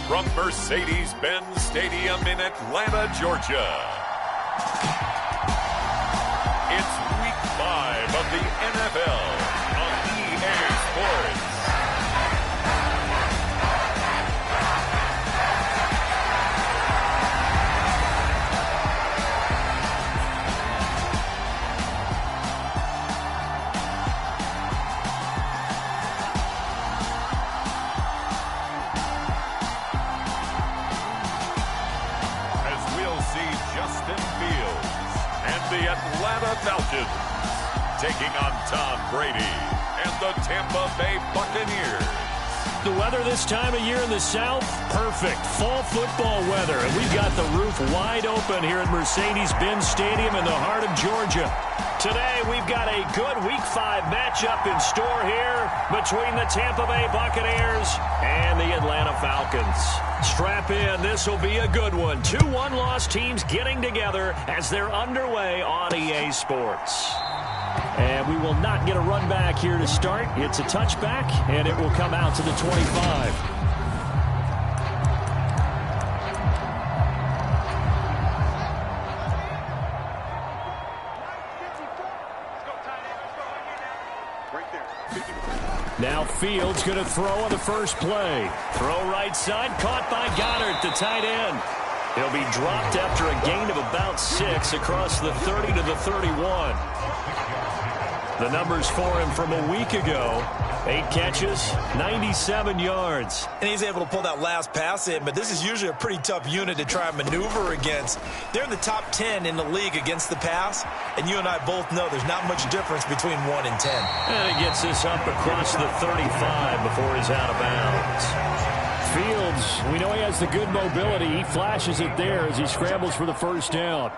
from Mercedes-Benz Stadium in Atlanta, Georgia. It's Week 5 of the NFL on EA Sports. The Atlanta Falcons taking on Tom Brady and the Tampa Bay Buccaneers. The weather this time of year in the South, perfect. Fall football weather. And we've got the roof wide open here at Mercedes-Benz Stadium in the heart of Georgia. Today, we've got a good Week 5 matchup in store here between the Tampa Bay Buccaneers and the Atlanta Falcons. Strap in. This will be a good one. 2 one-loss teams getting together as they're underway on EA Sports. And we will not get a run back here to start. It's a touchback, and it will come out to the 25. Now Fields going to throw on the first play. Throw right side, caught by Goddard, the tight end. He'll be dropped after a gain of about 6 across the 30 to the 31. The numbers for him from a week ago: 8 catches, 97 yards. And he's able to pull that last pass in, but this is usually a pretty tough unit to try and maneuver against. They're in the top 10 in the league against the pass, and you and I both know there's not much difference between 1 and 10. And he gets this up across the 35 before he's out of bounds. Fields, we know he has the good mobility. He flashes it there as he scrambles for the first down.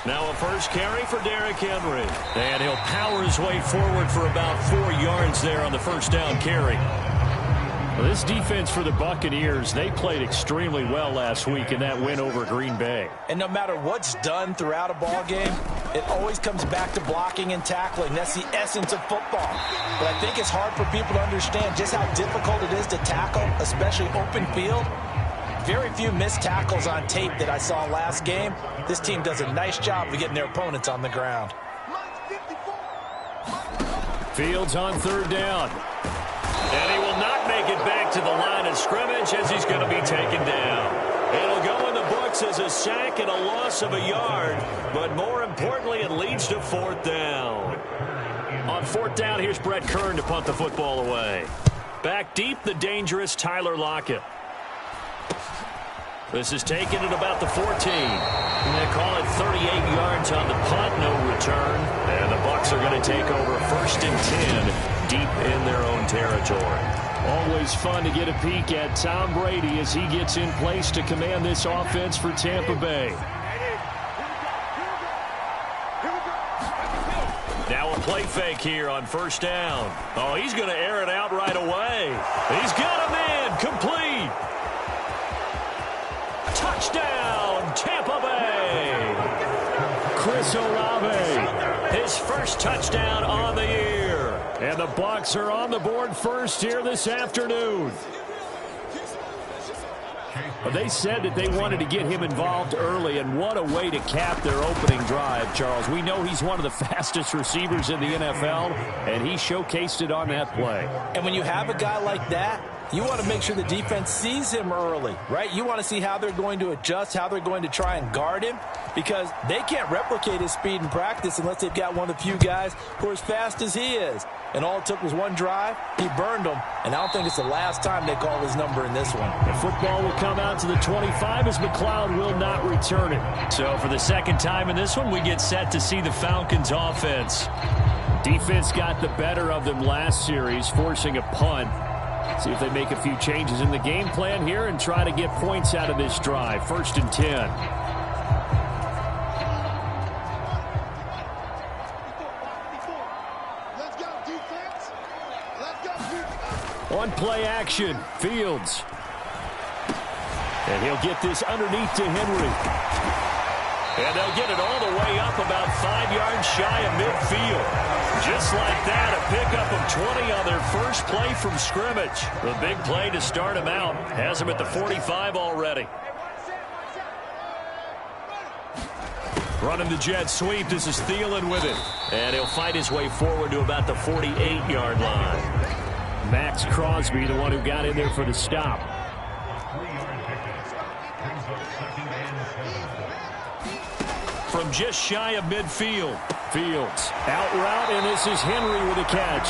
Now a first carry for Derrick Henry. And he'll power his way forward for about 4 yards there on the first down carry. Well, this defense for the Buccaneers, they played extremely well last week in that win over Green Bay. And no matter what's done throughout a ball game, it always comes back to blocking and tackling. That's the essence of football. But I think it's hard for people to understand just how difficult it is to tackle, especially open field. Very few missed tackles on tape that I saw last game. This team does a nice job of getting their opponents on the ground. Fields on third down. And he will not make it back to the line of scrimmage as he's going to be taken down. It'll go in the books as a sack and a loss of a yard. But more importantly, it leads to fourth down. On fourth down, here's Brett Kern to punt the football away. Back deep, the dangerous Tyler Lockett. This is taken at about the 14. And they call it 38 yards on the punt, no return. And the Bucs are going to take over first and 10 deep in their own territory. Always fun to get a peek at Tom Brady as he gets in place to command this offense for Tampa Bay. Now a play fake here on first down. Oh, he's going to air it out right away. He's got him in, complete. Touchdown, Tampa Bay. Chris Olave, his first touchdown on the year. And the Bucs are on the board first here this afternoon. They said that they wanted to get him involved early, and what a way to cap their opening drive, Charles. We know he's one of the fastest receivers in the NFL, and he showcased it on that play. And when you have a guy like that, you want to make sure the defense sees him early, right? You want to see how they're going to adjust, how they're going to try and guard him, because they can't replicate his speed in practice unless they've got one of the few guys who are as fast as he is. And all it took was one drive. He burned them, and I don't think it's the last time they call his number in this one. The football will come out to the 25 as McLeod will not return it. So for the second time in this one, we get set to see the Falcons offense. Defense got the better of them last series, forcing a punt. See if they make a few changes in the game plan here and try to get points out of this drive. First and 10. On play action, Fields. And he'll get this underneath to Henry. And they'll get it all the way up about 5 yards shy of midfield. Just like that, a pickup of 20 on their first play from scrimmage. The big play to start him out has him at the 45 already. Running the jet sweep. This is Thielen with it. And he'll fight his way forward to about the 48-yard line. Max Crosby, the one who got in there for the stop. From just shy of midfield. Fields out route, and this is Henry with a catch.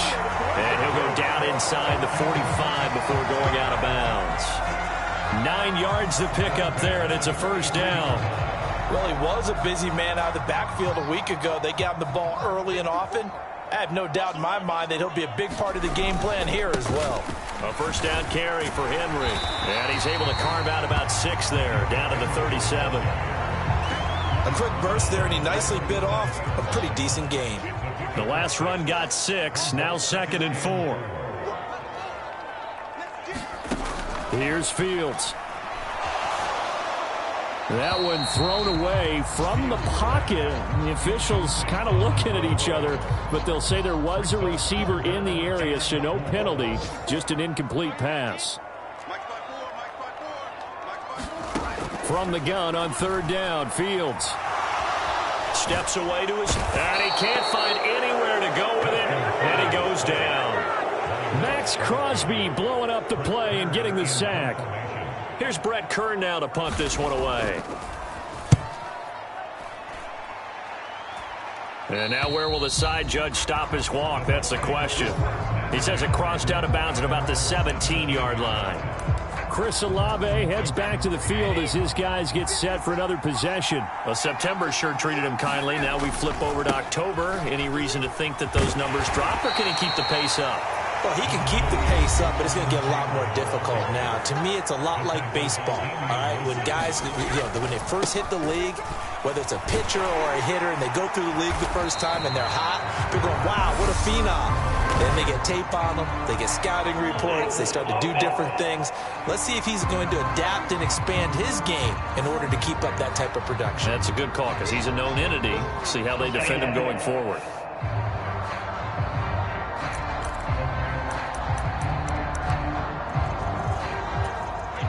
And he'll go down inside the 45 before going out of bounds. 9 yards to pick up there, and it's a first down. Well, he was a busy man out of the backfield a week ago. They got him the ball early and often. I have no doubt in my mind that he'll be a big part of the game plan here as well. A first down carry for Henry. And he's able to carve out about 6 there, down to the 37. A quick burst there, and he nicely bit off a pretty decent gain. The last run got 6, now 2nd and 4. Here's Fields. That one thrown away from the pocket. The officials kind of looking at each other, but they'll say there was a receiver in the area, so no penalty, just an incomplete pass. From the gun on 3rd down, Fields steps away to his, and he can't find anywhere to go with it, and he goes down. Max Crosby blowing up the play and getting the sack. Here's Brett Kern now to punt this one away. And now where will the side judge stop his walk? That's the question. He says it crossed out of bounds at about the 17-yard line. Chris Olave heads back to the field as his guys get set for another possession. Well, September sure treated him kindly. Now we flip over to October. Any reason to think that those numbers drop, or can he keep the pace up? Well, he can keep the pace up, but it's going to get a lot more difficult now. To me, it's a lot like baseball, all right? When guys, when they first hit the league, whether it's a pitcher or a hitter, and they go through the league the first time and they're hot, people go, wow, what a phenom. Then they get tape on them, they get scouting reports, they start to do different things. Let's see if he's going to adapt and expand his game in order to keep up that type of production. That's a good call because he's a known entity. See how they defend him going forward.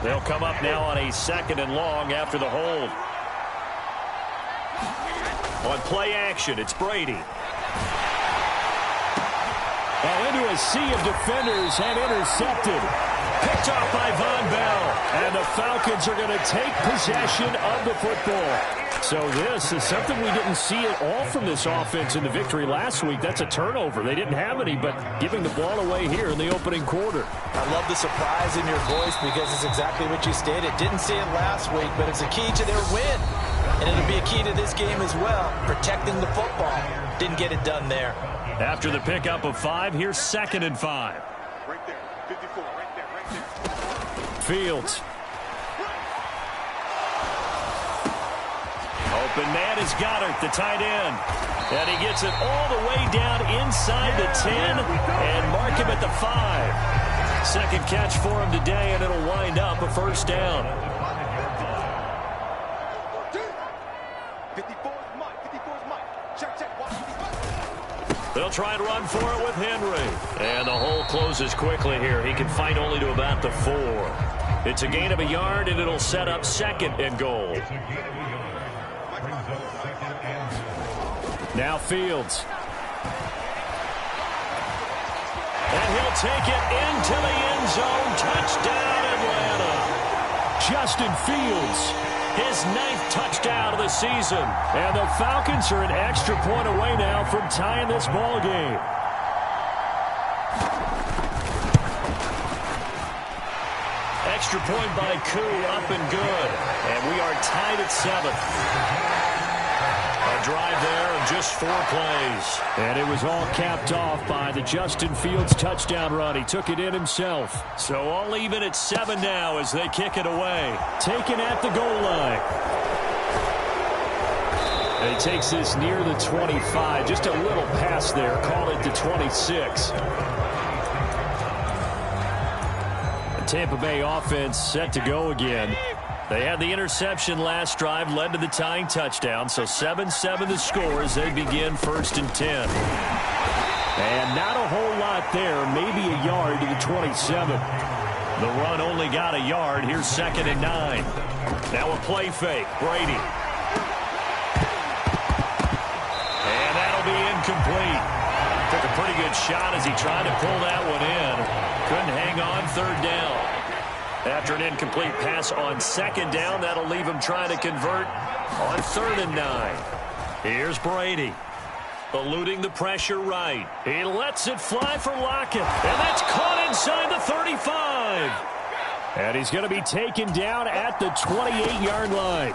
They'll come up now on a 2nd and long after the hold. On play action, it's Brady. Well, into a sea of defenders and intercepted. Picked off by Von Bell. And the Falcons are going to take possession of the football. So this is something we didn't see at all from this offense in the victory last week. That's a turnover. They didn't have any, but giving the ball away here in the opening quarter. I love the surprise in your voice because it's exactly what you stated. Didn't see it last week, but it's a key to their win. And it'll be a key to this game as well, protecting the football. Didn't get it done there. After the pickup of 5, here's 2nd and 5. Right there, 54, right there. Fields. Open man is Goddard, the tight end. And he gets it all the way down inside the 10 and mark him at the 5. Second catch for him today, and it'll wind up a first down. 54's Mike. Check. They'll try and run for it with Henry. And the hole closes quickly here. He can fight only to about the 4. It's a gain of a yard, and it'll set up 2nd and goal. Now Fields. And he'll take it into the end zone. Touchdown, Atlanta. Justin Fields, his 9th touchdown of the season. And the Falcons are an extra point away now from tying this ball game. Extra point by Koo, up and good. And we are tied at 7th. A drive there of just 4 plays. And it was all capped off by the Justin Fields touchdown run. He took it in himself. So all even at 7 now as they kick it away. Taken at the goal line. And he takes this near the 25. Just a little pass there. Call it the 26. The Tampa Bay offense set to go again. They had the interception last drive, led to the tying touchdown, so 7-7 the score as they begin 1st and 10. And not a whole lot there, maybe a yard to the 27. The run only got a yard. Here's 2nd and 9. Now a play fake. Brady. And that'll be incomplete. Took a pretty good shot as he tried to pull that one in. Couldn't hang on 3rd down. After an incomplete pass on 2nd down, that'll leave him trying to convert on 3rd and 9. Here's Brady. Eluding the pressure right. He lets it fly for Lockett. And that's caught inside the 35. And he's going to be taken down at the 28-yard line.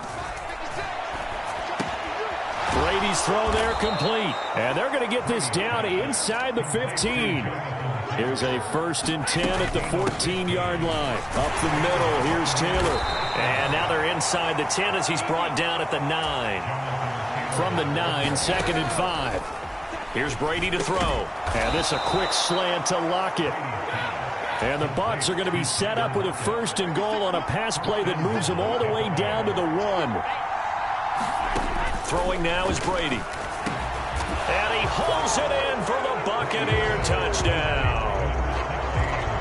Brady's throw there complete. And they're going to get this down inside the 15. Here's a 1st and 10 at the 14-yard line. Up the middle, here's Taylor. And now they're inside the 10 as he's brought down at the 9. From the 9, 2nd and 5. Here's Brady to throw. And this a quick slant to Lockett. And the Bucs are going to be set up with a 1st and goal on a pass play that moves them all the way down to the 1. Throwing now is Brady. And he holds it in for the Buccaneer touchdown.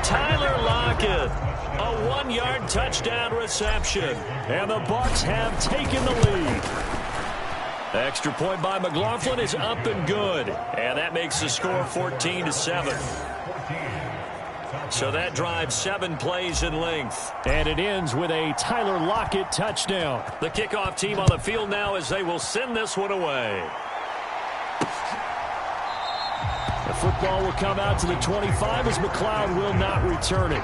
Tyler Lockett, a 1-yard touchdown reception. And the Bucs have taken the lead. Extra point by McLaughlin is up and good. And that makes the score 14-7. So that drives 7 plays in length. And it ends with a Tyler Lockett touchdown. The kickoff team on the field now as they will send this one away. The football will come out to the 25 as McLeod will not return it.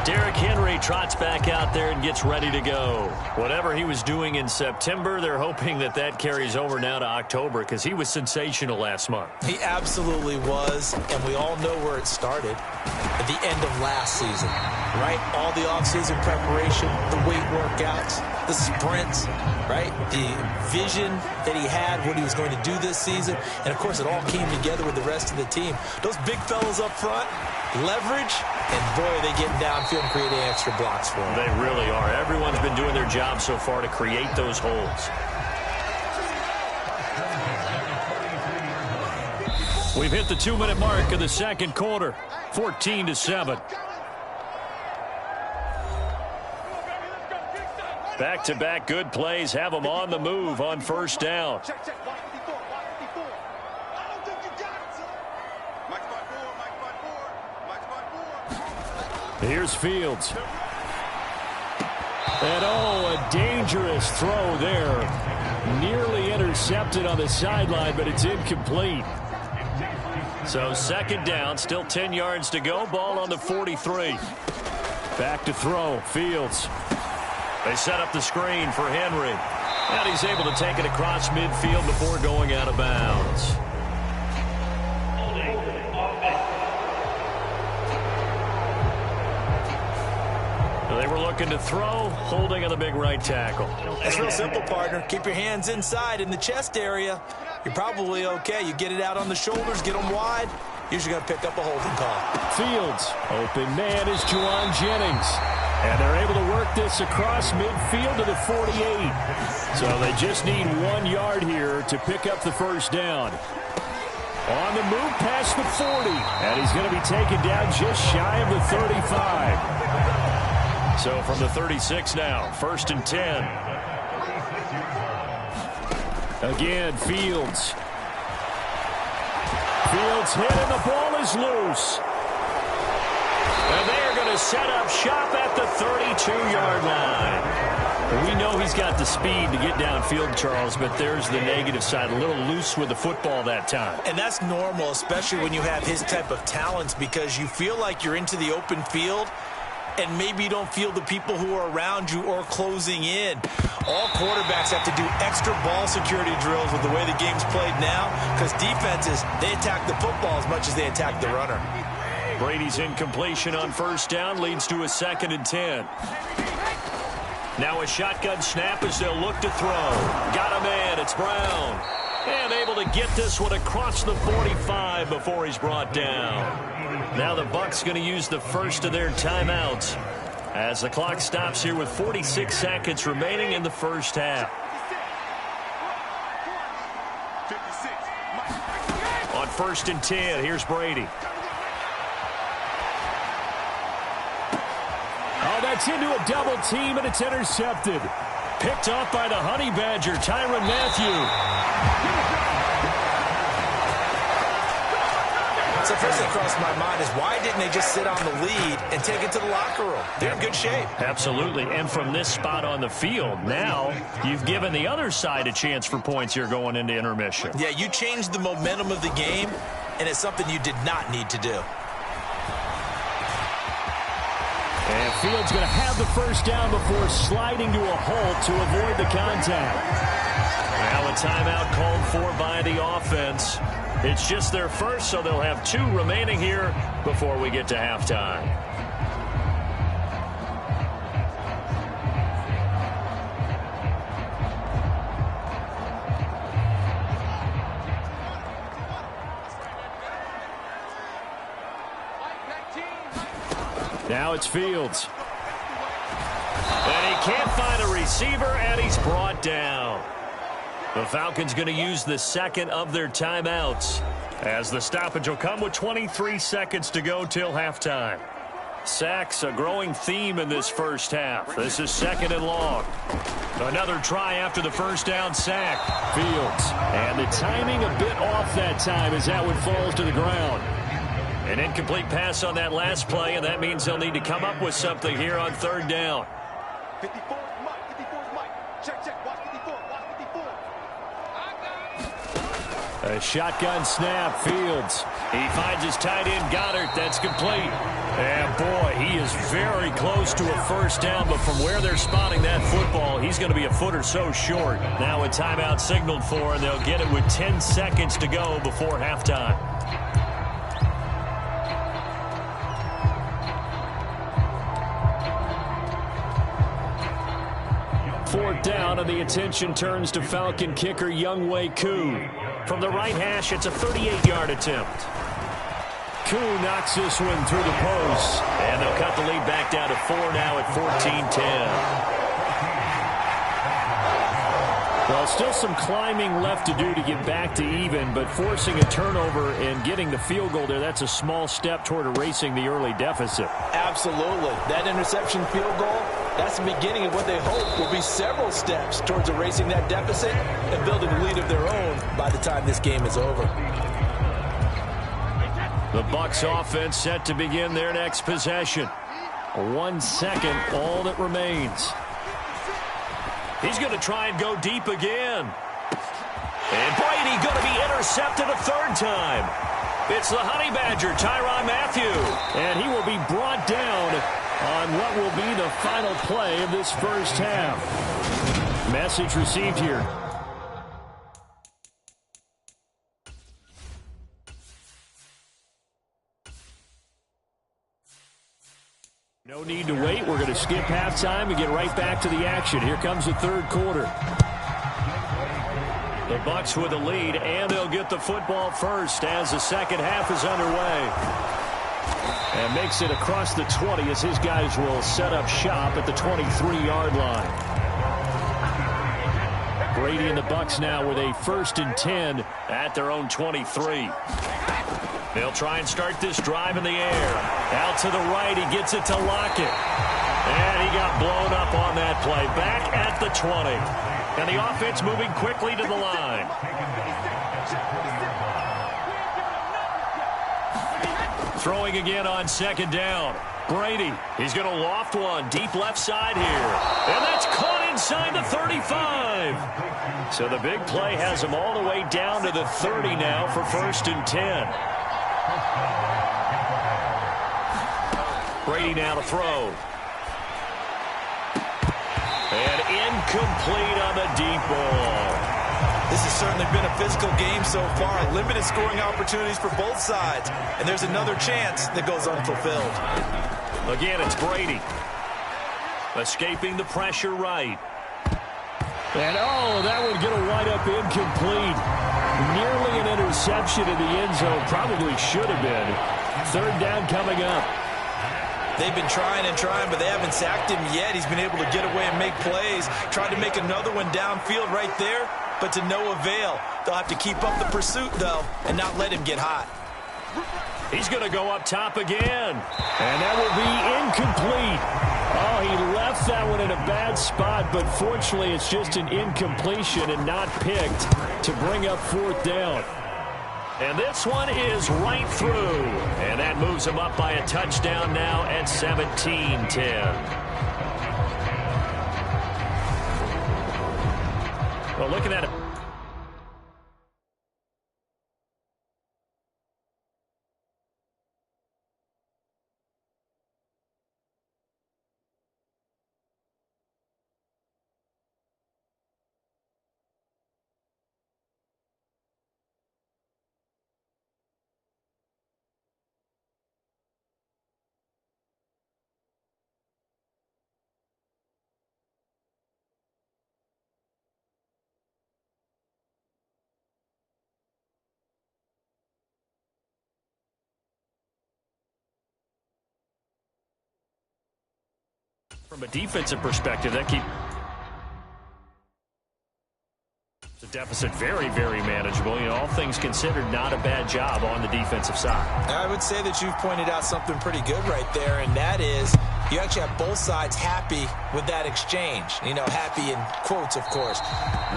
Derrick Henry trots back out there and gets ready to go. Whatever he was doing in September, they're hoping that that carries over now to October because he was sensational last month. He absolutely was, and we all know where it started at the end of last season, right? All the offseason preparation, the weight workouts, the sprints, right? The vision that he had, what he was going to do this season, and, of course, it all came together with the rest of the team. Those big fellas up front, leverage, and boy, are they getting downfield and creating extra blocks for them. They really are. Everyone's been doing their job so far to create those holes. We've hit the 2-minute mark of the second quarter, 14-7. Back-to-back good plays have them on the move on 1st down. Here's Fields. And a dangerous throw there. Nearly intercepted on the sideline, but it's incomplete. So 2nd down, still 10 yards to go. Ball on the 43. Back to throw, Fields. They set up the screen for Henry. And he's able to take it across midfield before going out of bounds. They were looking to throw, holding on the big right tackle. It's real simple, partner. Keep your hands inside in the chest area. You're probably okay. You get it out on the shoulders, get them wide. Usually going to pick up a holding call. Fields, open man is Juwan Jennings. And they're able to work this across midfield to the 48. So they just need 1 yard here to pick up the 1st down. On the move past the 40. And he's going to be taken down just shy of the 35. So from the 36 now, 1st and 10. Again, Fields. Fields hit and the ball is loose. And they are going to set up shop at the 32-yard line. We know he's got the speed to get downfield, Charles, but there's the negative side. A little loose with the football that time. And that's normal, especially when you have his type of talents, because you feel like you're into the open field and maybe you don't feel the people who are around you or closing in. All quarterbacks have to do extra ball security drills with the way the game's played now, because defenses, they attack the football as much as they attack the runner. Brady's incompletion on 1st down leads to a 2nd and 10. Now a shotgun snap as they'll look to throw. Got a man, it's Brown. And able to get this one across the 45 before he's brought down. Now the Bucs going to use the first of their timeouts. As the clock stops here with 46 seconds remaining in the first half. On 1st and 10, here's Brady. Oh, that's into a double team, and it's intercepted. Picked off by the Honey Badger, Tyrann Mathieu. So first thing crossed my mind is why didn't they just sit on the lead and take it to the locker room? They're in good shape. Absolutely. And from this spot on the field, now you've given the other side a chance for points here going into intermission. Yeah, you changed the momentum of the game, and it's something you did not need to do. And Fields going to have the first down before sliding to a halt to avoid the contact. Now a timeout called for by the offense. It's just their first, so they'll have 2 remaining here before we get to halftime. Now it's Fields. And he can't find a receiver, and he's brought down. The Falcons going to use the second of their timeouts, as the stoppage will come with 23 seconds to go till halftime. Sacks, a growing theme in this first half. This is 2nd and long. Another try after the first down sack. Fields. And the timing a bit off that time as that one falls to the ground. An incomplete pass on that last play, and that means they'll need to come up with something here on 3rd down. 54 Mike. 54 Mike. Check. Watch 54. Watch 54. A shotgun snap, Fields. He finds his tight end, Goddard. That's complete. And, boy, he is very close to a first down, but from where they're spotting that football, he's going to be a foot or so short. Now a timeout signaled for, and they'll get it with 10 seconds to go before halftime. Fourth down, and the attention turns to Falcon kicker Younghoe Koo. From the right hash, it's a 38-yard attempt. Koo knocks this one through the post. And they'll cut the lead back down to 4 now at 14-10. Well, still some climbing left to do to get back to even, but forcing a turnover and getting the field goal there, that's a small step toward erasing the early deficit. Absolutely. That interception field goal, that's the beginning of what they hope will be several steps towards erasing that deficit and building a lead of their own by the time this game is over. The Bucs offense set to begin their next possession. 1 second, all that remains. He's going to try and go deep again. And Brady going to be intercepted a 3rd time. It's the Honey Badger, Tyrann Mathieu. And he will be brought down on what will be the final play of this first half. Message received here. No need to wait. We're going to skip halftime and get right back to the action. Here comes the 3rd quarter. The Bucs with the lead, and they'll get the football first as the second half is underway. And makes it across the 20 as his guys will set up shop at the 23-yard line. Brady and the Bucs now with a 1st and 10 at their own 23. They'll try and start this drive in the air. Out to the right, he gets it to Lockett. And he got blown up on that play. Back at the 20. And the offense moving quickly to the line. Throwing again on 2nd down. Brady, he's going to loft one deep left side here. And that's caught inside the 35. So the big play has him all the way down to the 30 now for 1st and 10. Brady now to throw. And incomplete on the deep ball. This has certainly been a physical game so far. Limited scoring opportunities for both sides. And there's another chance that goes unfulfilled. Again, it's Brady. Escaping the pressure right. And, that would get a wide-up incomplete. Nearly an interception in the end zone. Probably should have been. 3rd down coming up. They've been trying and trying, but they haven't sacked him yet. He's been able to get away and make plays. Tried to make another one downfield right there, but to no avail. They'll have to keep up the pursuit, though, and not let him get hot. He's going to go up top again. And that will be incomplete. Oh, he left that one in a bad spot, but fortunately it's just an incompletion and not picked to bring up 4th down. And this one is right through. And that moves him up by a touchdown now at 17-10. Well, looking at it. From a defensive perspective, that keeps the deficit very, very manageable. You know, all things considered, not a bad job on the defensive side. I would say that you've pointed out something pretty good right there, and that is you actually have both sides happy with that exchange. You know, happy in quotes, of course.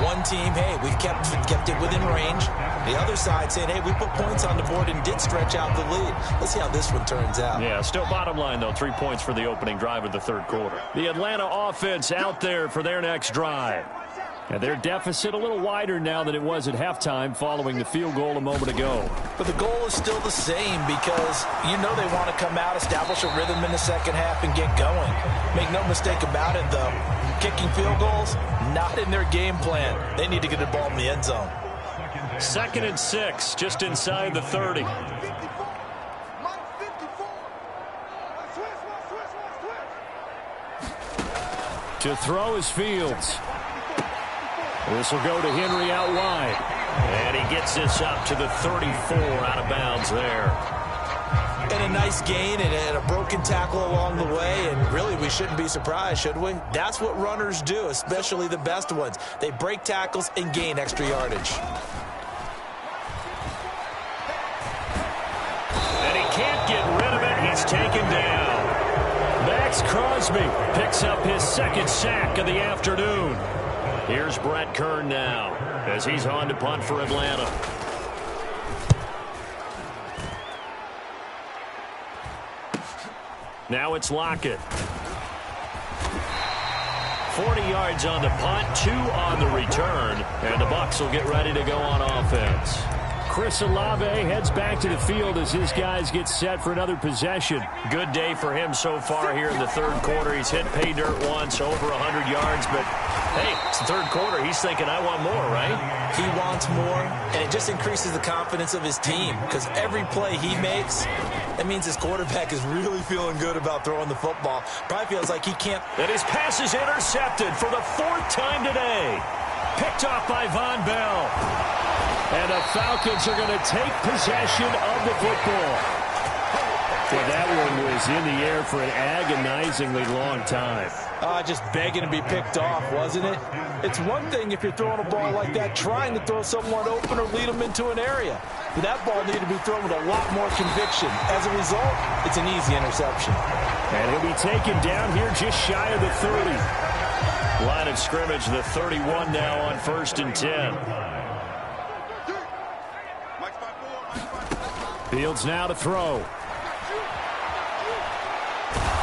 One team, hey, we've kept it within range. The other side saying, hey, we put points on the board and did stretch out the lead. Let's see how this one turns out. Yeah, still bottom line, though, 3 points for the opening drive of the 3rd quarter. The Atlanta offense out there for their next drive. And their deficit a little wider now than it was at halftime following the field goal a moment ago. But the goal is still the same because you know they want to come out, establish a rhythm in the second half, and get going. Make no mistake about it, though. Kicking field goals, not in their game plan. They need to get the ball in the end zone. 2nd and 6, just inside the 30. To throw is Fields. This will go to Henry out wide. And he gets this up to the 34 out of bounds there. And a nice gain and a broken tackle along the way. And really, we shouldn't be surprised, should we? That's what runners do, especially the best ones. They break tackles and gain extra yardage. And he can't get rid of it. He's taken down. Max Crosby picks up his 2nd sack of the afternoon. Here's Brett Kern now as he's on to punt for Atlanta. Now it's Lockett. 40 yards on the punt, 2 on the return, and the Bucs will get ready to go on offense. Chris Olave heads back to the field as his guys get set for another possession. Good day for him so far here in the 3rd quarter. He's hit pay dirt once, over 100 yards, but hey, it's the 3rd quarter. He's thinking, I want more, right? He wants more, and it just increases the confidence of his team because every play he makes, that means his quarterback is really feeling good about throwing the football. Probably feels like he can't. And his pass is intercepted for the 4th time today. Picked off by Von Bell. And the Falcons are going to take possession of the football. Well, that one was in the air for an agonizingly long time. Just begging to be picked off, wasn't it? It's one thing if you're throwing a ball like that, trying to throw someone open or lead them into an area. But that ball needed to be thrown with a lot more conviction. As a result, it's an easy interception. And he'll be taken down here just shy of the 30. Line of scrimmage, the 31 now on 1st and 10. Fields now to throw.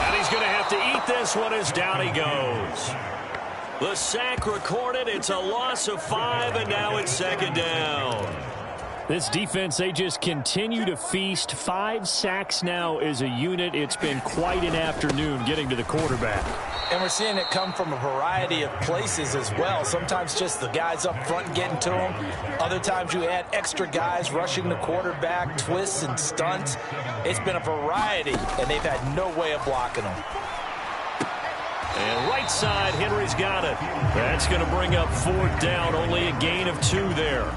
And he's going to have to eat this one as down he goes. The sack recorded. It's a loss of 5, and now it's 2nd down. This defense, they just continue to feast. 5 sacks now as a unit. It's been quite an afternoon getting to the quarterback. And we're seeing it come from a variety of places as well. Sometimes just the guys up front getting to him. Other times you add extra guys rushing the quarterback, twists and stunts. It's been a variety, and they've had no way of blocking them. And right side, Henry's got it. That's going to bring up 4th down. Only a gain of 2 there.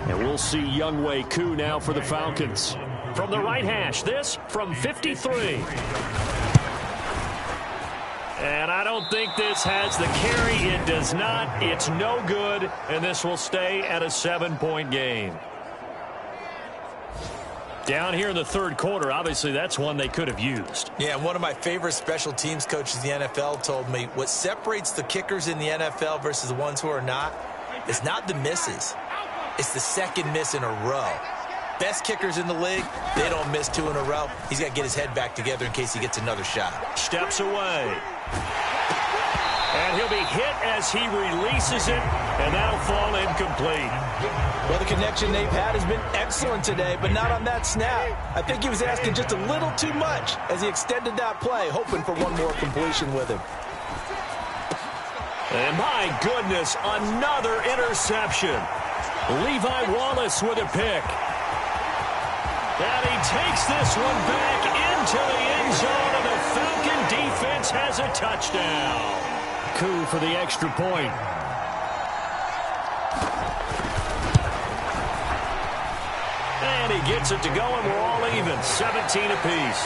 And we'll see Younghoe Koo now for the Falcons. From the right hash, this from 53. And I don't think this has the carry. It does not. It's no good, and this will stay at a 7-point game. Down here in the third quarter, obviously that's one they could have used. Yeah, one of my favorite special teams coaches in the NFL told me what separates the kickers in the NFL versus the ones who are not is not the misses. It's the second miss in a row. Best kickers in the league, they don't miss 2 in a row. He's got to get his head back together in case he gets another shot. Steps away. And he'll be hit as he releases it, and that'll fall incomplete. Well, the connection they've had has been excellent today, but not on that snap. I think he was asking just a little too much as he extended that play, hoping for one more completion with him. And my goodness, another interception. Levi Wallace with a pick. And he takes this one back into the end zone, and the Falcon defense has a touchdown. Coup for the extra point. And he gets it to go, and we're all even, 17 apiece.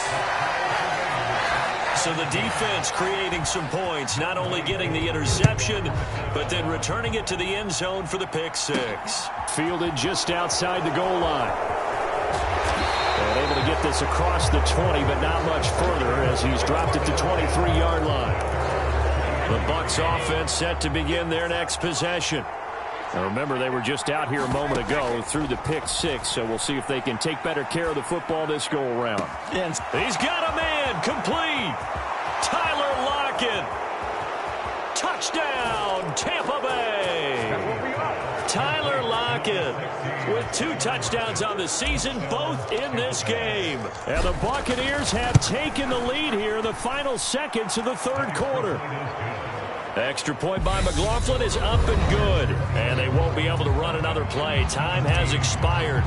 So the defense creating some points, not only getting the interception, but then returning it to the end zone for the pick six. Fielded just outside the goal line. And able to get this across the 20, but not much further as he's dropped it to 23-yard line. The Bucs offense set to begin their next possession. Now remember, they were just out here a moment ago through the pick six, so we'll see if they can take better care of the football this go-around. And he's got a man, complete. Tyler Lockett. Touchdown, Tampa Bay. Tyler Lockett with 2 touchdowns on the season, both in this game. And the Buccaneers have taken the lead here in the final seconds of the third quarter. Extra point by McLaughlin is up and good. And they won't be able to run another play. Time has expired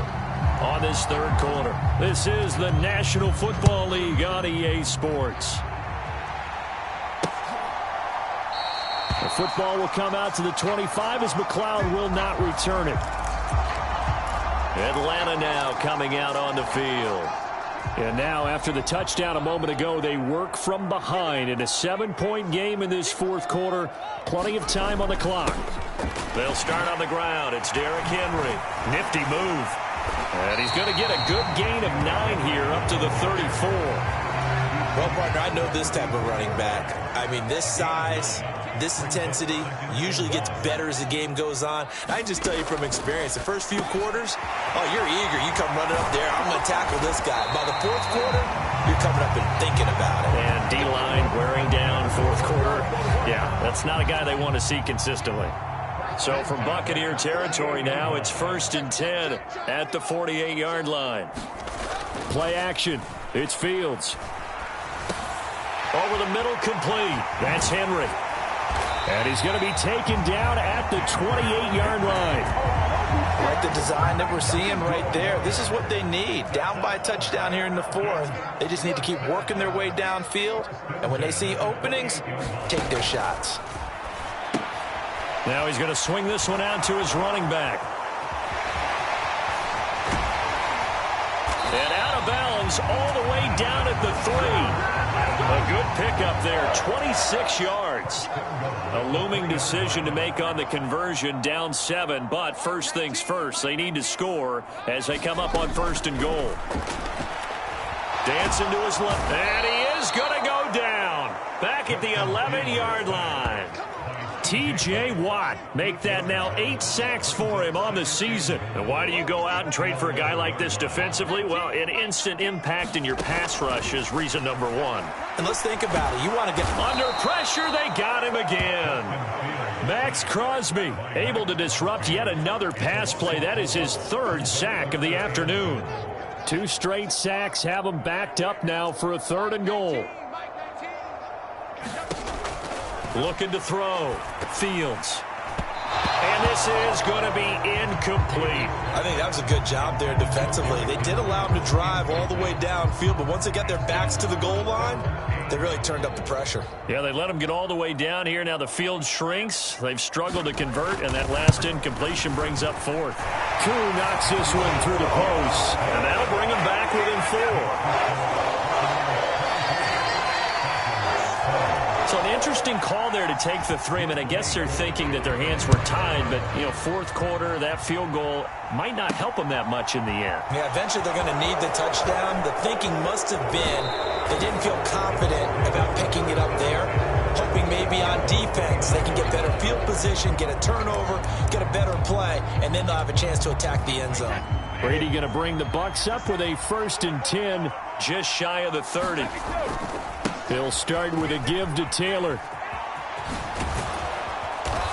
on this third quarter. This is the National Football League on EA Sports. The football will come out to the 25 as McLeod will not return it. Atlanta now coming out on the field. And now, after the touchdown a moment ago, they work from behind in a 7-point game in this fourth quarter. Plenty of time on the clock. They'll start on the ground. It's Derrick Henry. Nifty move. And he's going to get a good gain of 9 here up to the 34. Well, partner, I know this type of running back. I mean, this size, this intensity usually gets better as the game goes on. I can just tell you from experience, the first few quarters, oh, you're eager. You come running up there, I'm going to tackle this guy. By the fourth quarter, you're coming up and thinking about it. And D-line wearing down fourth quarter. Yeah, that's not a guy they want to see consistently. So from Buccaneer territory now, it's 1st and 10 at the 48-yard line. Play action. It's Fields. Over the middle, complete. That's Henry. And he's going to be taken down at the 28-yard line. Like the design that we're seeing right there. This is what they need. Down by a touchdown here in the fourth. They just need to keep working their way downfield. And when they see openings, take their shots. Now he's going to swing this one out to his running back. And out of bounds all the way down at the 3. A good pickup there, 26 yards. A looming decision to make on the conversion, down 7. But first things first, they need to score as they come up on 1st and goal. Dancing to his left, and he is going to go down. Back at the 11-yard line. T.J. Watt, make that now 8 sacks for him on the season. And why do you go out and trade for a guy like this defensively? Well, an instant impact in your pass rush is reason number 1. And let's think about it. You want to get under pressure. They got him again. Max Crosby able to disrupt yet another pass play. That is his 3rd sack of the afternoon. 2 straight sacks have him backed up now for a 3rd and goal. Looking to throw. Fields. And this is going to be incomplete. I think that was a good job there defensively. They did allow him to drive all the way downfield, but once they got their backs to the goal line, they really turned up the pressure. Yeah, they let him get all the way down here. Now the field shrinks. They've struggled to convert, and that last incompletion brings up 4th. Koo knocks this one through the post. And that'll bring him back within 4. So an interesting call there to take the 3. I mean, I guess they're thinking that their hands were tied, but, fourth quarter, that field goal might not help them that much in the end. Yeah, eventually they're going to need the touchdown. The thinking must have been they didn't feel confident about picking it up there, hoping maybe on defense they can get better field position, get a turnover, get a better play, and then they'll have a chance to attack the end zone. Brady going to bring the Bucs up with a 1st and 10, just shy of the 30. He'll start with a give to Taylor.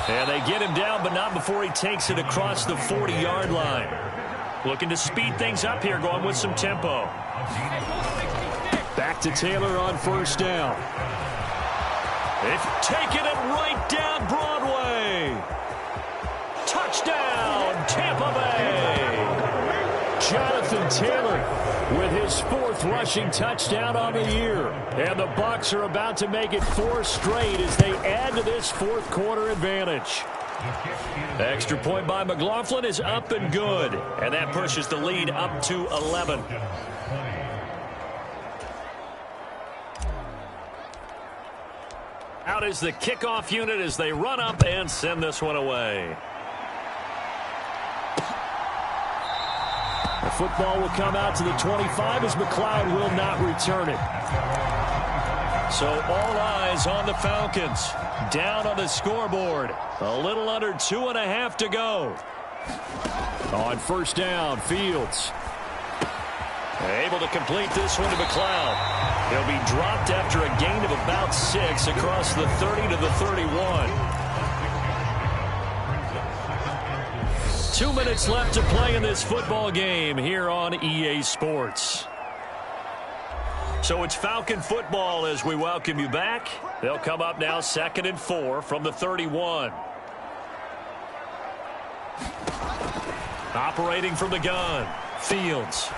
And they get him down, but not before he takes it across the 40-yard line. Looking to speed things up here, going with some tempo. Back to Taylor on 1st down. They've taken it right down Broadway. Touchdown, Tampa Bay. Jonathan Taylor with his 4th rushing touchdown on the year. And the Bucs are about to make it 4 straight as they add to this 4th quarter advantage. Extra point by McLaughlin is up and good. And that pushes the lead up to 11. Out is the kickoff unit as they run up and send this one away. The football will come out to the 25 as McLeod will not return it. So all eyes on the Falcons. Down on the scoreboard. A little under 2.5 to go. On 1st down, Fields. Able to complete this one to McLeod. He'll be dropped after a gain of about 6 across the 30 to the 31. 2 minutes left to play in this football game here on EA Sports. So it's Falcon football as we welcome you back. They'll come up now 2nd and 4 from the 31. Operating from the gun. Fields.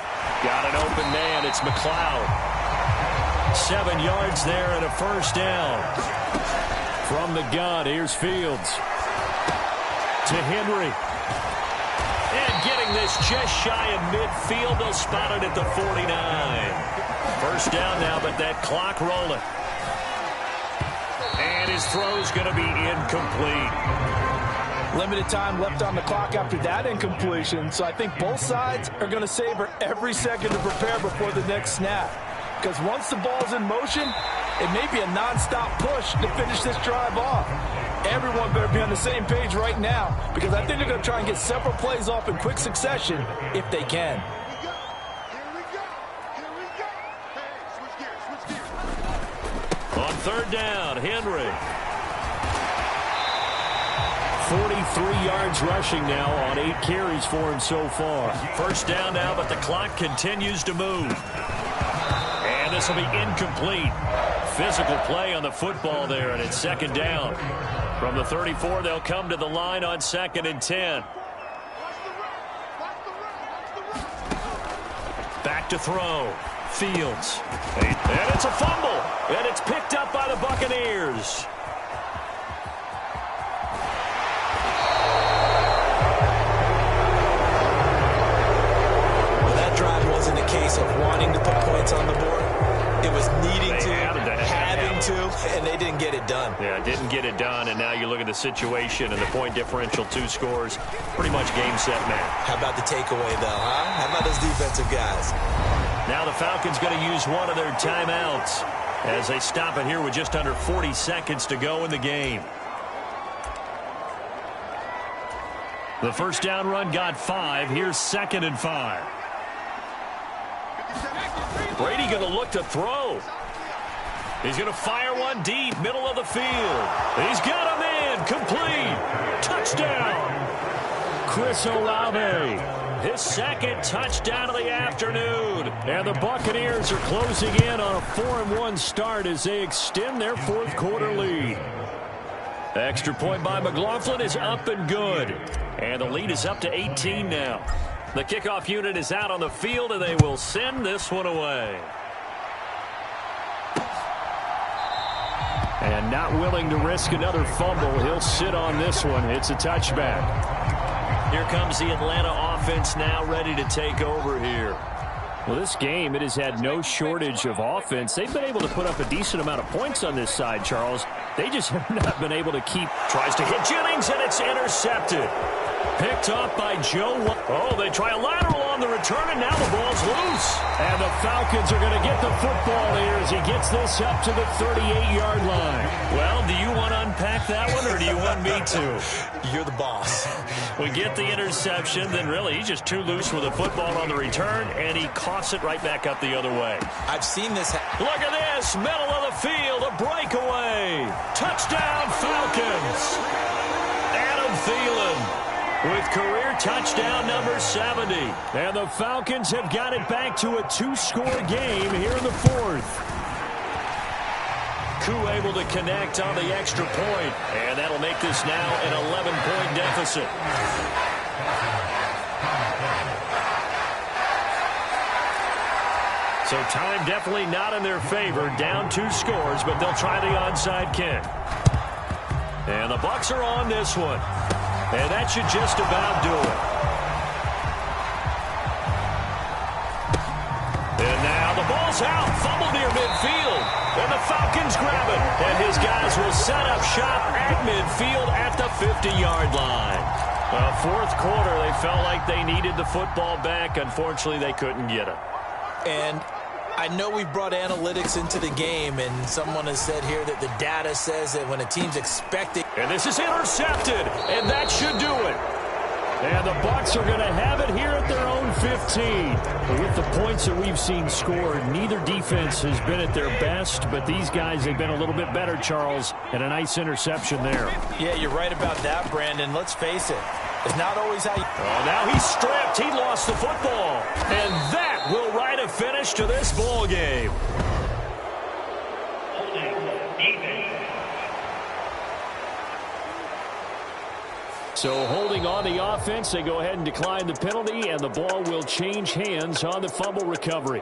Got an open man. It's McLeod. 7 yards there and a 1st down. From the gun, here's Fields. To Henry. And getting this just shy of midfield. They'll spot it at the 49. 1st down now, but that clock rolling. And his throw's going to be incomplete. Limited time left on the clock after that incompletion, so I think both sides are going to savor every second to prepare before the next snap. Because once the ball's in motion, it may be a non-stop push to finish this drive off. Everyone better be on the same page right now, because I think they're going to try and get several plays off in quick succession if they can. On 3rd down, Henry. 43 yards rushing now on 8 carries for him so far. 1st down now, but the clock continues to move. And this will be incomplete. Physical play on the football there, and it's 2nd down. From the 34, they'll come to the line on 2nd and 10. Back to throw. Fields. And it's a fumble. And it's picked up by the Buccaneers. Well, that drive wasn't a case of wanting to put points on the board. It was needing having to, and they didn't get it done. Yeah, didn't get it done, and now you look at the situation and the point differential, 2 scores, pretty much game, set, match. How about the takeaway, though, huh? How about those defensive guys? Now the Falcons going to use one of their timeouts as they stop it here with just under 40 seconds to go in the game. The 1st down run got 5. Here's 2nd and 5. Brady going to look to throw. He's going to fire one deep, middle of the field. He's got him in, complete. Touchdown. Chris Olave. His 2nd touchdown of the afternoon. And the Buccaneers are closing in on a 4-1 start as they extend their 4th quarter lead. Extra point by McLaughlin is up and good. And the lead is up to 18 now. The kickoff unit is out on the field, and they will send this one away. And not willing to risk another fumble, he'll sit on this one. It's a touchback. Here comes the Atlanta offense now ready to take over here. Well, this game, it has had no shortage of offense. They've been able to put up a decent amount of points on this side, Charles. They just have not been able to keep. Tries to hit Jennings, and it's intercepted. Picked up by Joe. Oh, they try a lateral on the return, and now the ball's loose. And the Falcons are going to get the football here as he gets this up to the 38-yard line. Well, do you want to unpack that one, or do you want me to? You're the boss. We get the interception, then really he's just too loose with the football on the return, and he coughs it right back up the other way. I've seen this. Look at this, middle of the field, a breakaway. Touchdown, Falcons. Adam Thielen with career touchdown number 70. And the Falcons have got it back to a 2-score game here in the fourth. Koo able to connect on the extra point, and that'll make this now an 11-point deficit. So time definitely not in their favor. Down 2 scores, but they'll try the onside kick. And the Bucs are on this one. And that should just about do it. And now the ball's out. Fumbled near midfield. And the Falcons grab it. And his guys will set up shop at midfield at the 50-yard line. Well, fourth quarter, they felt like they needed the football back. Unfortunately, they couldn't get it. And I know we brought analytics into the game, and someone has said here that the data says that when a team's expecting. And this is intercepted, and that should do it. And the Bucs are going to have it here at their own 15. With the points that we've seen scored, neither defense has been at their best, but these guys have been a little bit better, Charles, and a nice interception there. Yeah, you're right about that, Brandon. Let's face it. It's not always how you... Oh, now he's stripped. He lost the football. And that will write a finish to this ball game. So holding on the offense, they go ahead and decline the penalty, and the ball will change hands on the fumble recovery.